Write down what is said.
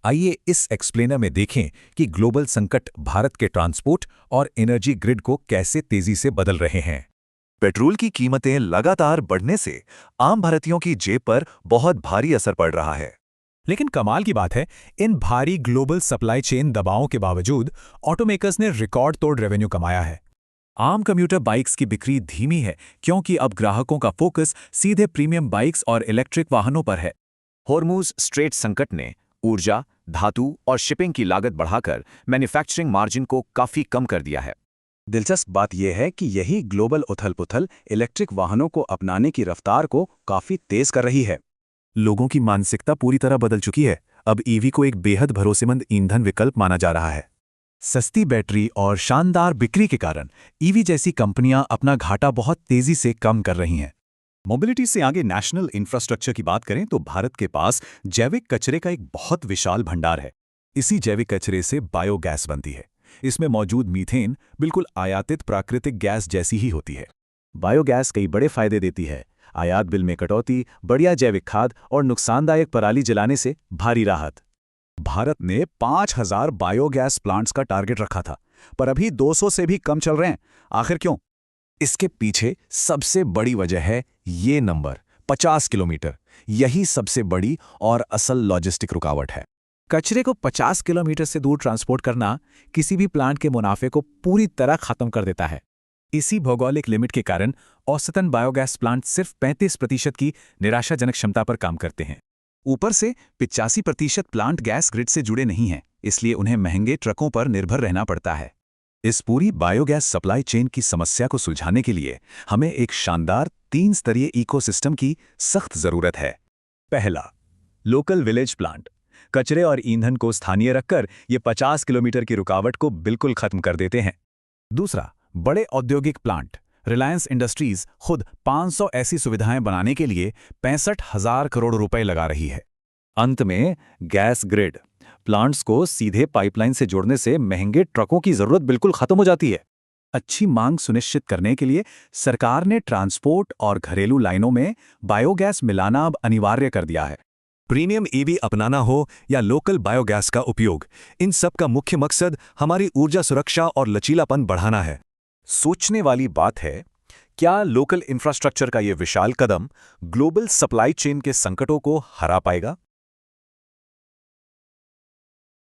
आइए इस एक्सप्लेनर में देखें कि ग्लोबल संकट भारत के ट्रांसपोर्ट और एनर्जी ग्रिड को कैसे तेजी से बदल रहे हैं। पेट्रोल की कीमतें लगातार बढ़ने से आम भारतीयों की जेब पर बहुत भारी असर पड़ रहा है। लेकिन कमाल की बात है, इन भारी ग्लोबल सप्लाई चेन दबावों के बावजूद ऑटोमेकर्स ने रिकॉर्ड तोड़ रेवेन्यू कमाया है। आम कम्यूटर बाइक्स की बिक्री धीमी है क्योंकि अब ग्राहकों का फोकस सीधे प्रीमियम बाइक्स और इलेक्ट्रिक वाहनों पर है। हॉर्मुज़ स्ट्रेट संकट ने ऊर्जा, धातु और शिपिंग की लागत बढ़ाकर मैन्युफैक्चरिंग मार्जिन को काफी कम कर दिया है। दिलचस्प बात यह है कि यही ग्लोबल उथल-पुथल इलेक्ट्रिक वाहनों को अपनाने की रफ्तार को काफी तेज कर रही है। लोगों की मानसिकता पूरी तरह बदल चुकी है। अब ईवी को एक बेहद भरोसेमंद ईंधन विकल्प माना जा रहा है। सस्ती बैटरी और शानदार बिक्री के कारण ईवी जैसी कंपनियां अपना घाटा बहुत तेजी से कम कर रही हैं। मोबिलिटी से आगे नेशनल इंफ्रास्ट्रक्चर की बात करें तो भारत के पास जैविक कचरे का एक बहुत विशाल भंडार है। इसी जैविक कचरे से बायोगैस बनती है। इसमें मौजूद मीथेन बिल्कुल आयातित प्राकृतिक गैस जैसी ही होती है। बायोगैस कई बड़े फायदे देती है। आयात बिल में कटौती, बढ़िया जैविक खाद और नुकसानदायक पराली जलाने से भारी राहत। भारत ने 5000 बायोगैस प्लांट्स का टारगेट रखा था, पर अभी 200 से भी कम चल रहे हैं। आखिर क्यों? इसके पीछे सबसे बड़ी वजह है ये नंबर 50 किलोमीटर। यही सबसे बड़ी और असल लॉजिस्टिक रुकावट है। कचरे को 50 किलोमीटर से दूर ट्रांसपोर्ट करना किसी भी प्लांट के मुनाफे को पूरी तरह खत्म कर देता है। इसी भौगोलिक लिमिट के कारण औसतन बायोगैस प्लांट सिर्फ 35% की निराशाजनक क्षमता पर काम करते हैं। ऊपर से 85% प्लांट गैस ग्रिड से जुड़े नहीं हैं, इसलिए उन्हें महंगे ट्रकों पर निर्भर रहना पड़ता है। इस पूरी बायोगैस सप्लाई चेन की समस्या को सुलझाने के लिए हमें एक शानदार 3 स्तरीय इकोसिस्टम की सख्त जरूरत है। पहला, लोकल विलेज प्लांट। कचरे और ईंधन को स्थानीय रखकर ये 50 किलोमीटर की रुकावट को बिल्कुल खत्म कर देते हैं। दूसरा, बड़े औद्योगिक प्लांट। रिलायंस इंडस्ट्रीज खुद 500 ऐसी सुविधाएं बनाने के लिए 65,000 करोड़ रुपए लगा रही है। अंत में गैस ग्रिड। प्लांट्स को सीधे पाइपलाइन से जोड़ने से महंगे ट्रकों की जरूरत बिल्कुल खत्म हो जाती है। अच्छी मांग सुनिश्चित करने के लिए सरकार ने ट्रांसपोर्ट और घरेलू लाइनों में बायोगैस मिलाना अब अनिवार्य कर दिया है। प्रीमियम ईवी अपनाना हो या लोकल बायोगैस का उपयोग, इन सब का मुख्य मकसद हमारी ऊर्जा सुरक्षा और लचीलापन बढ़ाना है। सोचने वाली बात है, क्या लोकल इंफ्रास्ट्रक्चर का ये Vishal Kadam global supply chain के संकटों को हरा पाएगा?